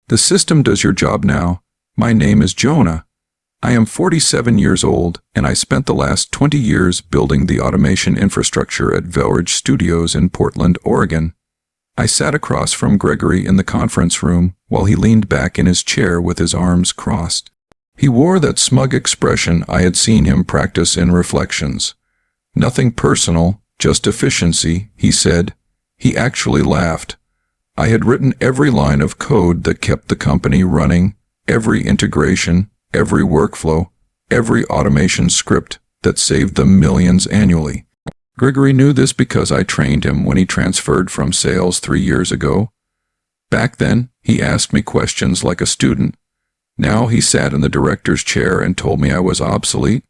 The system does your job now. My name is Jonah. I am 47 years old, and I spent the last 20 years building the automation infrastructure at Velridge Studios in Portland, Oregon. I sat across from Gregory in the conference room while he leaned back in his chair with his arms crossed. He wore that smug expression I had seen him practice in Reflections. "Nothing personal, just efficiency," he said. He actually laughed. I had written every line of code that kept the company running, every integration, every workflow, every automation script that saved them millions annually. Gregory knew this because I trained him when he transferred from sales 3 years ago. Back then, he asked me questions like a student. Now he sat in the director's chair and told me I was obsolete.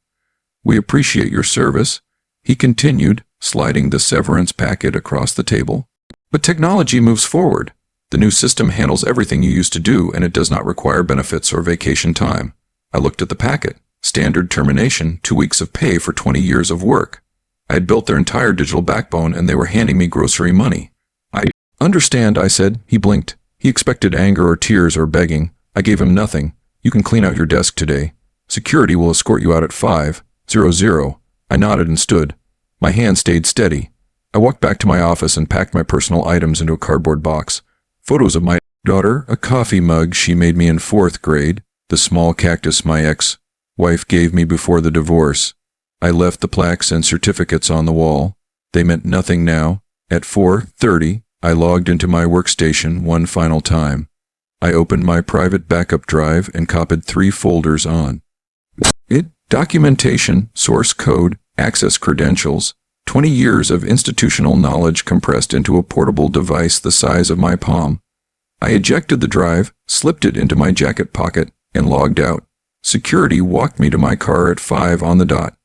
"We appreciate your service," he continued, sliding the severance packet across the table. "But technology moves forward. The new system handles everything you used to do, and it does not require benefits or vacation time." I looked at the packet. Standard termination, 2 weeks of pay for 20 years of work. I had built their entire digital backbone, and they were handing me grocery money. "I understand," I said. He blinked. He expected anger or tears or begging. I gave him nothing. "You can clean out your desk today. Security will escort you out at 5:00. I nodded and stood. My hand stayed steady. I walked back to my office and packed my personal items into a cardboard box. Photos of my daughter, a coffee mug she made me in 4th grade, the small cactus my ex-wife gave me before the divorce. I left the plaques and certificates on the wall. They meant nothing now. At 4:30, I logged into my workstation one final time. I opened my private backup drive and copied 3 folders on it: documentation, source code, access credentials, 20 years of institutional knowledge compressed into a portable device the size of my palm. I ejected the drive, slipped it into my jacket pocket, and logged out. Security walked me to my car at 5 on the dot.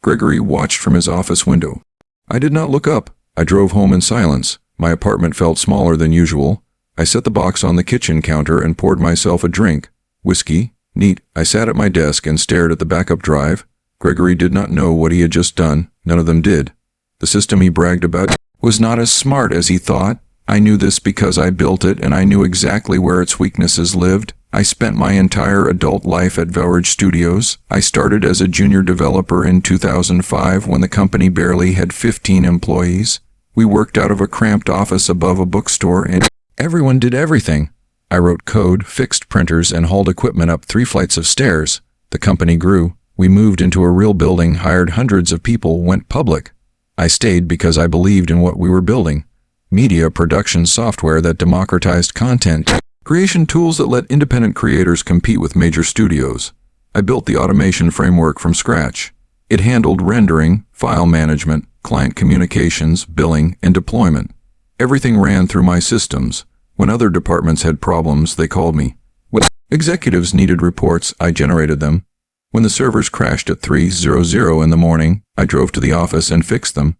Gregory watched from his office window. I did not look up. I drove home in silence. My apartment felt smaller than usual. I set the box on the kitchen counter and poured myself a drink. Whiskey. Neat. I sat at my desk and stared at the backup drive. Gregory did not know what he had just done. None of them did. The system he bragged about was not as smart as he thought. I knew this because I built it, and I knew exactly where its weaknesses lived. I spent my entire adult life at Velridge Studios. I started as a junior developer in 2005 when the company barely had 15 employees. We worked out of a cramped office above a bookstore, and everyone did everything. I wrote code, fixed printers, and hauled equipment up 3 flights of stairs. The company grew. We moved into a real building, hired hundreds of people, went public. I stayed because I believed in what we were building. Media production software that democratized content creation, tools that let independent creators compete with major studios. I built the automation framework from scratch. It handled rendering, file management, client communications, billing, and deployment. Everything ran through my systems. When other departments had problems, they called me. When executives needed reports, I generated them. When the servers crashed at 3:00 in the morning, I drove to the office and fixed them.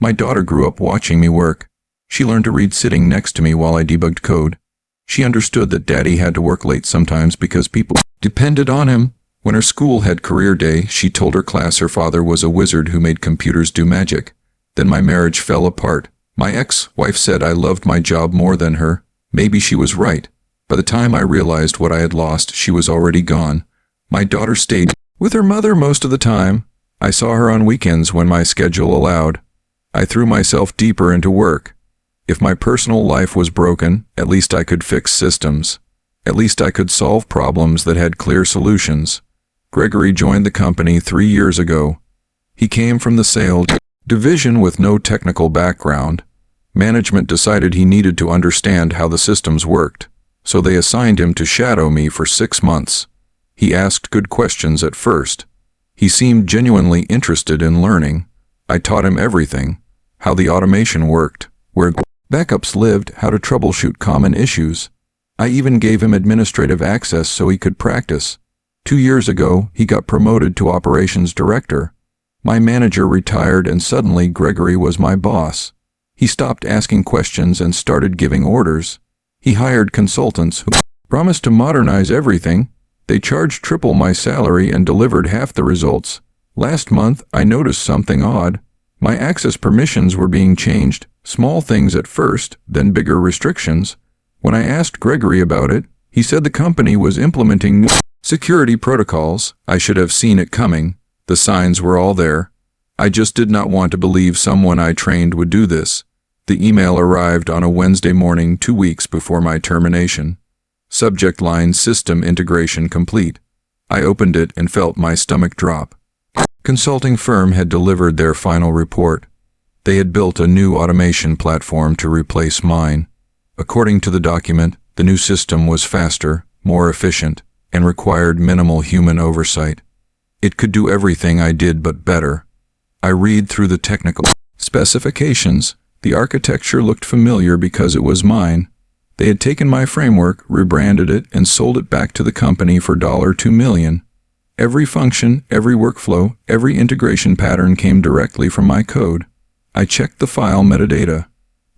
My daughter grew up watching me work. She learned to read sitting next to me while I debugged code. She understood that Daddy had to work late sometimes because people depended on him. When her school had career day, she told her class her father was a wizard who made computers do magic. Then my marriage fell apart. My ex-wife said I loved my job more than her. Maybe she was right. By the time I realized what I had lost, she was already gone. My daughter stayed with her mother most of the time. I saw her on weekends when my schedule allowed. I threw myself deeper into work. If my personal life was broken, at least I could fix systems. At least I could solve problems that had clear solutions. Gregory joined the company 3 years ago. He came from the sales division with no technical background. Management decided he needed to understand how the systems worked, so they assigned him to shadow me for 6 months. He asked good questions at first. He seemed genuinely interested in learning. I taught him everything: how the automation worked, where backups lived, how to troubleshoot common issues. I even gave him administrative access so he could practice. 2 years ago, he got promoted to operations director. My manager retired, and suddenly Gregory was my boss. He stopped asking questions and started giving orders. He hired consultants who promised to modernize everything. They charged triple my salary and delivered half the results. Last month, I noticed something odd. My access permissions were being changed. Small things at first, then bigger restrictions. When I asked Gregory about it, He said the company was implementing new security protocols. I should have seen it coming. The signs were all there. I just did not want to believe someone I trained would do this. The email arrived on a Wednesday morning 2 weeks before my termination. Subject line: System integration complete. I opened it and felt my stomach drop. Consulting firm had delivered their final report. They had built a new automation platform to replace mine. According to the document, the new system was faster, more efficient, and required minimal human oversight. It could do everything I did but better. I read through the technical specifications. The architecture looked familiar because it was mine. They had taken my framework, rebranded it, and sold it back to the company for $2 million. Every function, every workflow, every integration pattern came directly from my code. I checked the file metadata.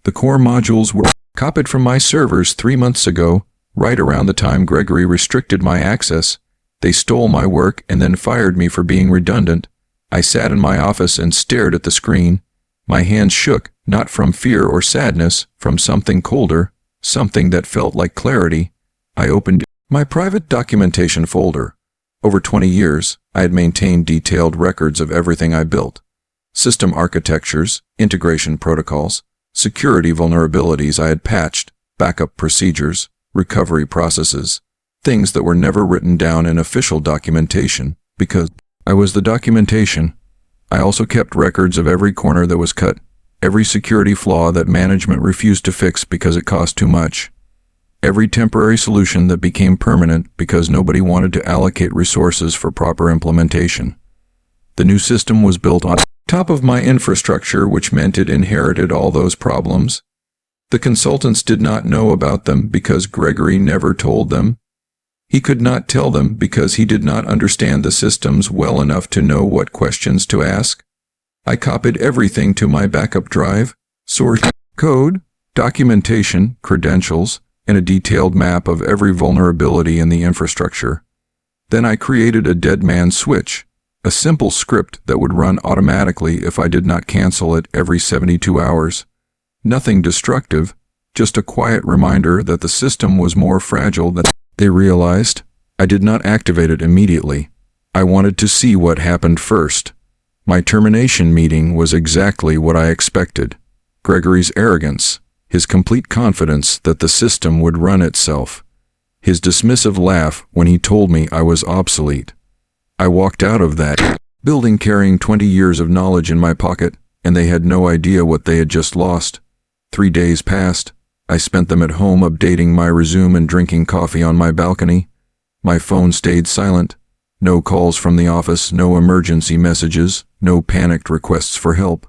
The core modules were copied from my servers 3 months ago, right around the time Gregory restricted my access. They stole my work and then fired me for being redundant. I sat in my office and stared at the screen. My hands shook, not from fear or sadness, from something colder, something that felt like clarity. I opened my private documentation folder. Over 20 years, I had maintained detailed records of everything I built. System architectures, integration protocols, security vulnerabilities I had patched, backup procedures, recovery processes, things that were never written down in official documentation, because I was the documentation. I also kept records of every corner that was cut, every security flaw that management refused to fix because it cost too much, every temporary solution that became permanent because nobody wanted to allocate resources for proper implementation. The new system was built on top of my infrastructure, which meant it inherited all those problems. The consultants did not know about them because Gregory never told them. He could not tell them because he did not understand the systems well enough to know what questions to ask. I copied everything to my backup drive: source code, documentation, credentials, and a detailed map of every vulnerability in the infrastructure. Then I created a dead man switch, a simple script that would run automatically if I did not cancel it every 72 hours. Nothing destructive, just a quiet reminder that the system was more fragile than they realized. I did not activate it immediately. I wanted to see what happened first. My termination meeting was exactly what I expected. Gregory's arrogance, his complete confidence that the system would run itself, his dismissive laugh when he told me I was obsolete. I walked out of that building carrying 20 years of knowledge in my pocket, and they had no idea what they had just lost. 3 days passed. I spent them at home updating my resume and drinking coffee on my balcony. My phone stayed silent. No calls from the office, no emergency messages, no panicked requests for help.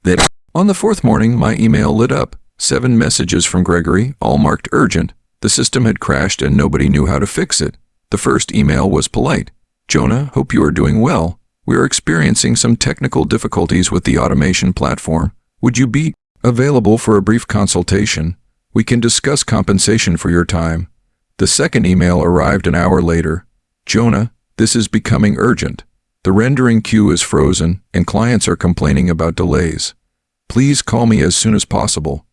Then, on the 4th morning, my email lit up. 7 messages from Gregory, all marked urgent. The system had crashed and nobody knew how to fix it. The first email was polite. "Jonah, hope you are doing well. We are experiencing some technical difficulties with the automation platform. Would you be available for a brief consultation? We can discuss compensation for your time." The second email arrived an hour later. "Jonah, this is becoming urgent. The rendering queue is frozen, and clients are complaining about delays. Please call me as soon as possible."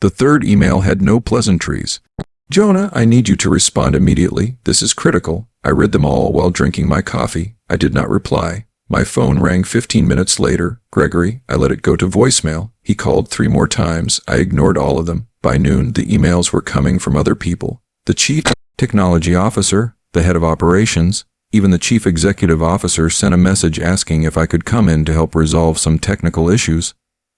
The third email had no pleasantries. "Jonah, I need you to respond immediately. This is critical." I read them all while drinking my coffee. I did not reply. My phone rang 15 minutes later. "Gregory," I let it go to voicemail. He called 3 more times. I ignored all of them. By noon, the emails were coming from other people. The chief technology officer, the head of operations, even the chief executive officer sent a message asking if I could come in to help resolve some technical issues.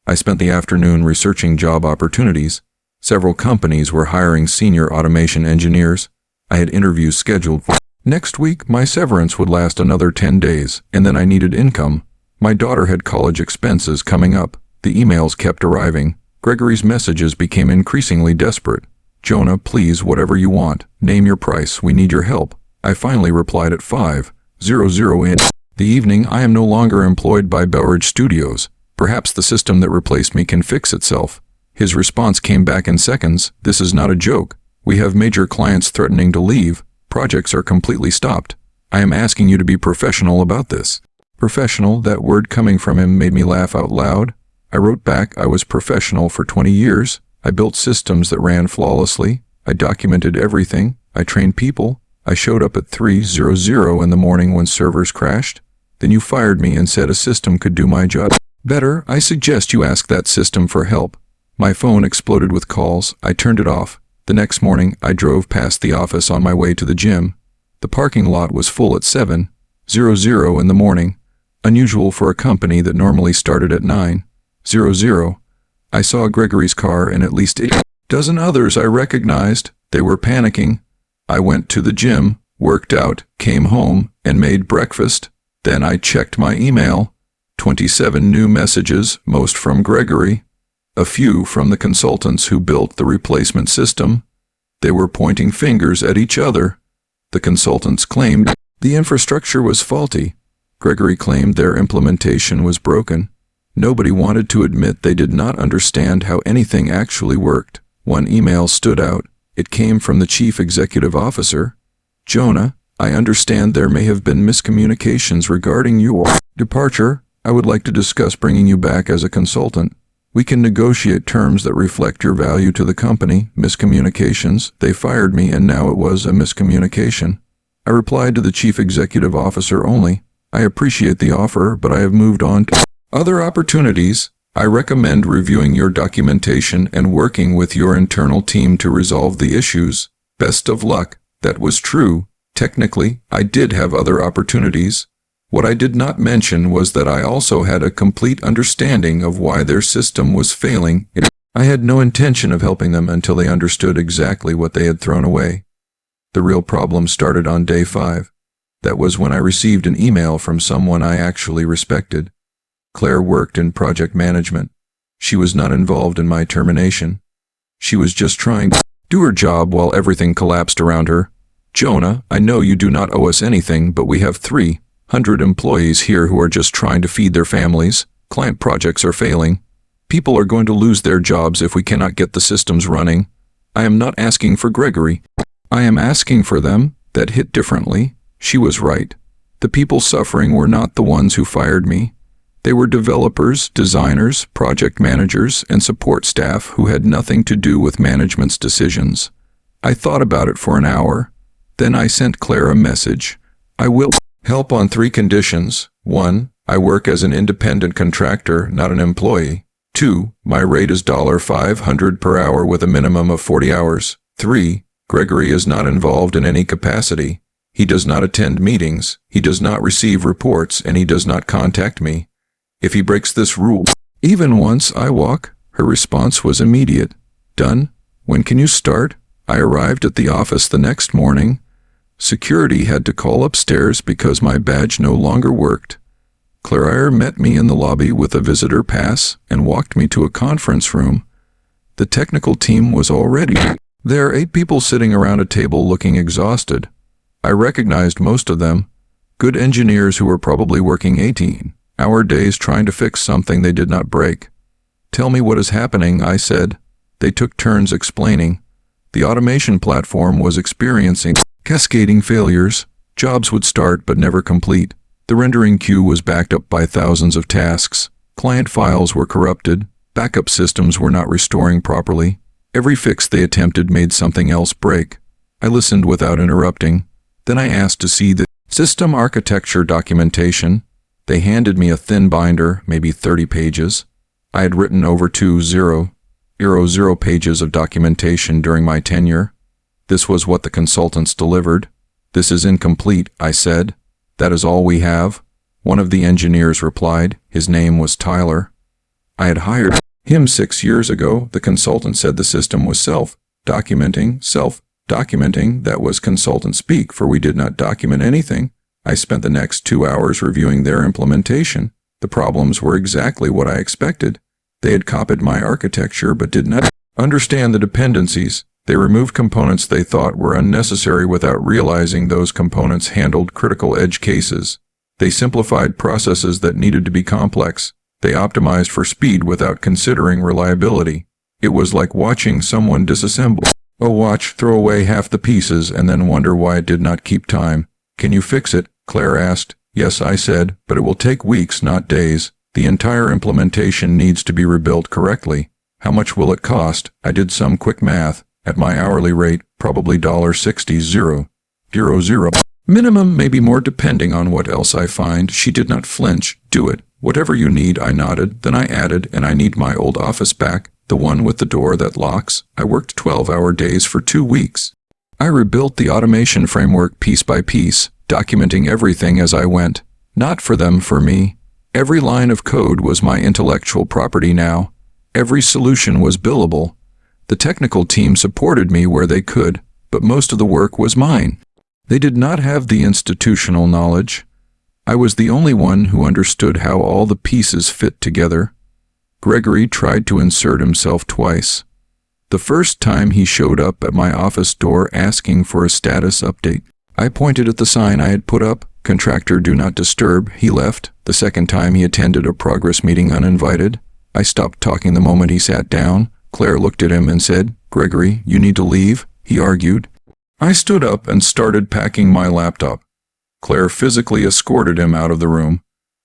I spent the afternoon researching job opportunities. Several companies were hiring senior automation engineers. I had interviews scheduled for next week. My severance would last another 10 days, and then I needed income. My daughter had college expenses coming up. The emails kept arriving. Gregory's messages became increasingly desperate. "Jonah, please, whatever you want. Name your price. We need your help." I finally replied at 5:00 in the evening. "I am no longer employed by Beverage Studios. Perhaps the system that replaced me can fix itself." His response came back in seconds. "This is not a joke. We have major clients threatening to leave. Projects are completely stopped. I am asking you to be professional about this." Professional, that word coming from him made me laugh out loud. I wrote back, "I was professional for 20 years. I built systems that ran flawlessly. I documented everything. I trained people. I showed up at 3:00 in the morning when servers crashed. Then you fired me and said a system could do my job better. I suggest you ask that system for help. My phone exploded with calls. I turned it off. The next morning, I drove past the office on my way to the gym. The parking lot was full at 7:00 in the morning, unusual for a company that normally started at 9:00. I saw Gregory's car and at least a dozen others I recognized. They were panicking. I went to the gym, worked out, came home, and made breakfast. Then I checked my email. 27 new messages, most from Gregory. A few from the consultants who built the replacement system. They were pointing fingers at each other. The consultants claimed the infrastructure was faulty. Gregory claimed their implementation was broken. Nobody wanted to admit they did not understand how anything actually worked. One email stood out. It came from the chief executive officer. Jonah, I understand there may have been miscommunications regarding your departure. I would like to discuss bringing you back as a consultant. We can negotiate terms that reflect your value to the company. Miscommunications. They fired me and now it was a miscommunication. I replied to the chief executive officer only. I appreciate the offer, but I have moved on to other opportunities. I recommend reviewing your documentation and working with your internal team to resolve the issues. Best of luck. That was true. Technically, I did have other opportunities. What I did not mention was that I also had a complete understanding of why their system was failing. I had no intention of helping them until they understood exactly what they had thrown away. The real problem started on day 5. That was when I received an email from someone I actually respected. Claire worked in project management. She was not involved in my termination. She was just trying to do her job while everything collapsed around her. Jonah, I know you do not owe us anything, but we have 300 employees here who are just trying to feed their families. Client projects are failing. People are going to lose their jobs if we cannot get the systems running. I am not asking for Gregory. I am asking for them. That hit differently. She was right. The people suffering were not the ones who fired me. They were developers, designers, project managers, and support staff who had nothing to do with management's decisions. I thought about it for an hour. Then I sent Claire a message. I will help on 3 conditions. 1. I work as an independent contractor, not an employee. 2. My rate is $500 per hour with a minimum of 40 hours. 3. Gregory is not involved in any capacity. He does not attend meetings, he does not receive reports, and he does not contact me. If he breaks this rule, even once I walk, her response was immediate. Done. When can you start? I arrived at the office the next morning. Security had to call upstairs because my badge no longer worked. Claire met me in the lobby with a visitor pass and walked me to a conference room. The technical team was already there, 8 people sitting around a table looking exhausted. I recognized most of them. Good engineers who were probably working 18-hour days trying to fix something they did not break. Tell me what is happening, I said. They took turns explaining. The automation platform was experiencing cascading failures. Jobs would start but never complete. The rendering queue was backed up by thousands of tasks. Client files were corrupted. Backup systems were not restoring properly. Every fix they attempted made something else break. I listened without interrupting. Then I asked to see the system architecture documentation. They handed me a thin binder, maybe 30 pages. I had written over 2,000 pages of documentation during my tenure. This was what the consultants delivered. This is incomplete, I said. That is all we have. One of the engineers replied. His name was Tyler. I had hired him 6 years ago. The consultant said the system was self-documenting. That was consultant speak, for we did not document anything. I spent the next 2 hours reviewing their implementation. The problems were exactly what I expected. They had copied my architecture but did not understand the dependencies. They removed components they thought were unnecessary without realizing those components handled critical edge cases. They simplified processes that needed to be complex. They optimized for speed without considering reliability. It was like watching someone disassemble a watch, throw away half the pieces, and then wonder why it did not keep time. Can you fix it? Claire asked. Yes, I said, but it will take weeks, not days. The entire implementation needs to be rebuilt correctly. How much will it cost? I did some quick math. At my hourly rate, probably $60.00. Minimum, maybe more depending on what else I find. She did not flinch. Do it. Whatever you need, I nodded. Then I added, and I need my old office back, the one with the door that locks. I worked 12-hour days for 2 weeks. I rebuilt the automation framework piece by piece, documenting everything as I went. Not for them, for me. Every line of code was my intellectual property now. Every solution was billable. The technical team supported me where they could, but most of the work was mine. They did not have the institutional knowledge. I was the only one who understood how all the pieces fit together. Gregory tried to insert himself twice. The first time he showed up at my office door asking for a status update. I pointed at the sign I had put up, "Contractor do not disturb." He left. The second time he attended a progress meeting uninvited. I stopped talking the moment he sat down. Claire looked at him and said, "Gregory, you need to leave," he argued. I stood up and started packing my laptop. Claire physically escorted him out of the room.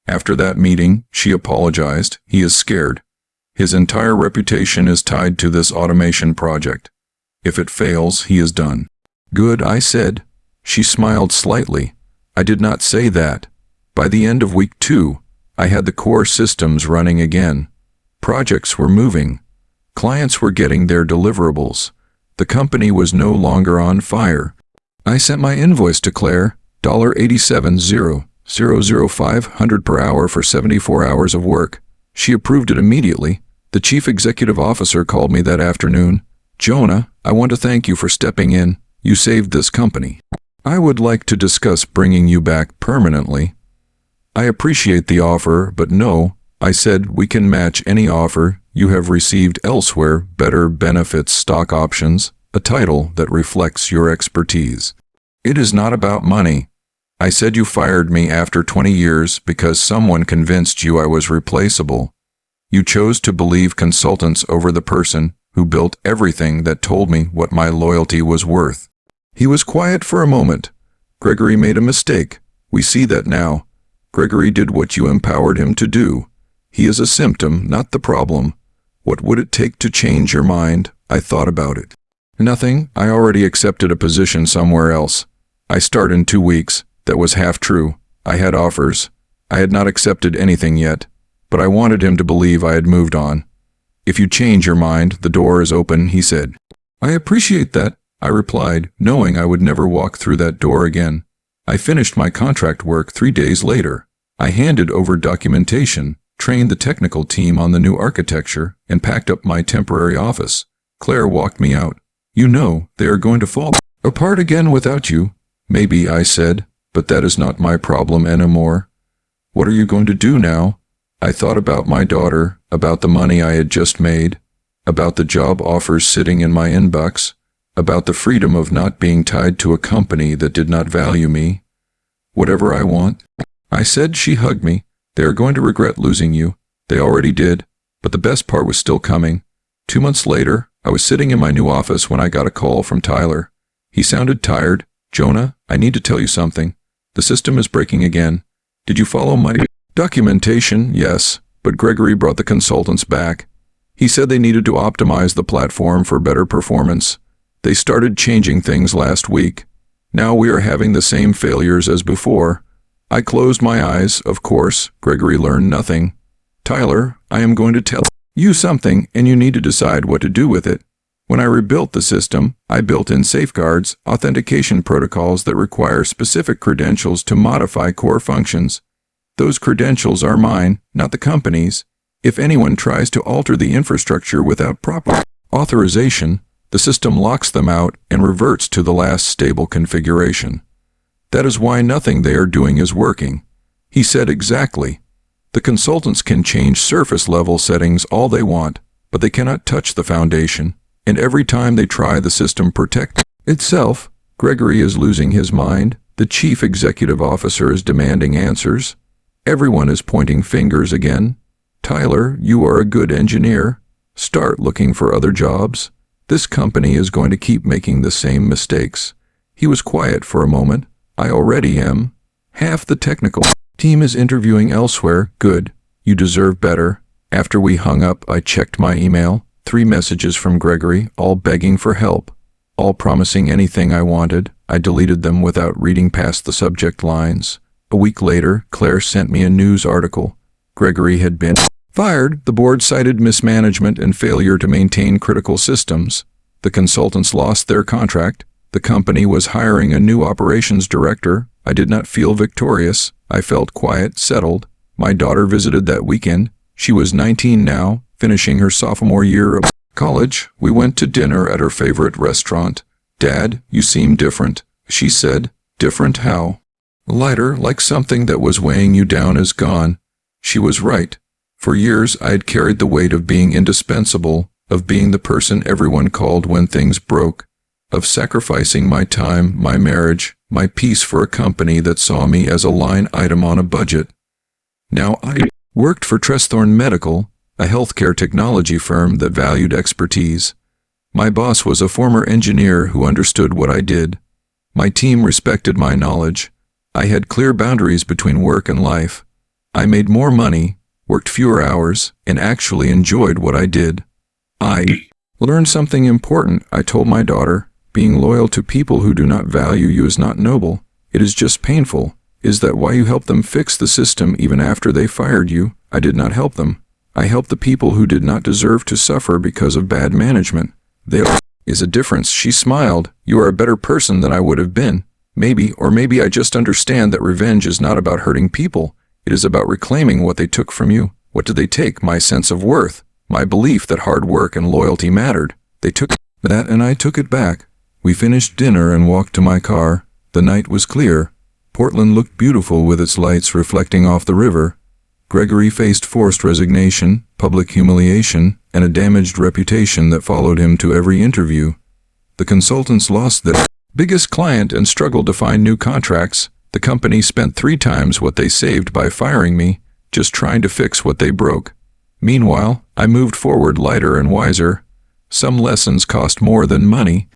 After that meeting, she apologized. He is scared. His entire reputation is tied to this automation project. If it fails, he is done. Good, I said. She smiled slightly. I did not say that. By the end of week 2, I had the core systems running again. Projects were moving. Clients were getting their deliverables. The company was no longer on fire. I sent my invoice to Claire, $87,005 per hour for 74 hours of work. She approved it immediately. The chief executive officer called me that afternoon. "Jonah, I want to thank you for stepping in. You saved this company. I would like to discuss bringing you back permanently." "I appreciate the offer, but no," I said. "We can match any offer you have received elsewhere, better benefits, stock options, a title that reflects your expertise. It is not about money." I said, "You fired me after 20 years because someone convinced you I was replaceable. You chose to believe consultants over the person who built everything that told me what my loyalty was worth." He was quiet for a moment. "Gregory made a mistake. We see that now. Gregory did what you empowered him to do. He is a symptom, not the problem. What would it take to change your mind?" I thought about it. "Nothing. I already accepted a position somewhere else. I start in 2 weeks. That was half true. I had offers. I had not accepted anything yet, but I wanted him to believe I had moved on. If you change your mind, the door is open," he said. "I appreciate that," I replied, knowing I would never walk through that door again. I finished my contract work 3 days later. I handed over documentation, trained the technical team on the new architecture, and packed up my temporary office. Claire walked me out. "You know, they are going to fall apart again without you." "Maybe," I said, "but that is not my problem anymore." "What are you going to do now?" I thought about my daughter, about the money I had just made, about the job offers sitting in my inbox, about the freedom of not being tied to a company that did not value me. "Whatever I want," I said. She hugged me. "They are going to regret losing you. They already did, but the best part was still coming." 2 months later, I was sitting in my new office when I got a call from Tyler. He sounded tired. "Jonah, I need to tell you something. The system is breaking again. Did you follow my documentation?" "Yes, but Gregory brought the consultants back. He said they needed to optimize the platform for better performance. They started changing things last week. Now we are having the same failures as before." I closed my eyes. Of course, Gregory learned nothing. "Tyler, I am going to tell you something, and you need to decide what to do with it. When I rebuilt the system, I built in safeguards, authentication protocols that require specific credentials to modify core functions. Those credentials are mine, not the company's. If anyone tries to alter the infrastructure without proper authorization, the system locks them out and reverts to the last stable configuration. That is why nothing they are doing is working." He said, "Exactly. The consultants can change surface-level settings all they want, but they cannot touch the foundation, and every time they try, the system protects itself." Gregory is losing his mind. The chief executive officer is demanding answers. Everyone is pointing fingers again. "Tyler, you are a good engineer. Start looking for other jobs. This company is going to keep making the same mistakes." He was quiet for a moment. "I already am. Half the technical team is interviewing elsewhere." "Good. You deserve better." After we hung up, I checked my email. 3 messages from Gregory, all begging for help, all promising anything I wanted. I deleted them without reading past the subject lines. A week later, Claire sent me a news article. Gregory had been fired. The board cited mismanagement and failure to maintain critical systems. The consultants lost their contract. The company was hiring a new operations director. I did not feel victorious. I felt quiet, settled. My daughter visited that weekend. She was 19 now, finishing her sophomore year of college. We went to dinner at her favorite restaurant. "Dad, you seem different," she said. "Different how?" "Lighter, like something that was weighing you down is gone." She was right. For years I had carried the weight of being indispensable, of being the person everyone called when things broke, of sacrificing my time, my marriage, my peace for a company that saw me as a line item on a budget. Now I worked for Tresthorn Medical, a healthcare technology firm that valued expertise. My boss was a former engineer who understood what I did. My team respected my knowledge. I had clear boundaries between work and life. I made more money, worked fewer hours, and actually enjoyed what I did. I learned something important, I told my daughter. Being loyal to people who do not value you is not noble. It is just painful. Is that why you helped them fix the system even after they fired you? I did not help them. I helped the people who did not deserve to suffer because of bad management. There is a difference. She smiled. You are a better person than I would have been. Maybe I just understand that revenge is not about hurting people. It is about reclaiming what they took from you. What did they take? My sense of worth. My belief that hard work and loyalty mattered. They took that and I took it back. We finished dinner and walked to my car. The night was clear. Portland looked beautiful with its lights reflecting off the river. Gregory faced forced resignation, public humiliation, and a damaged reputation that followed him to every interview. The consultants lost their biggest client and struggled to find new contracts. The company spent 3 times what they saved by firing me, just trying to fix what they broke. Meanwhile, I moved forward lighter and wiser. Some lessons cost more than money.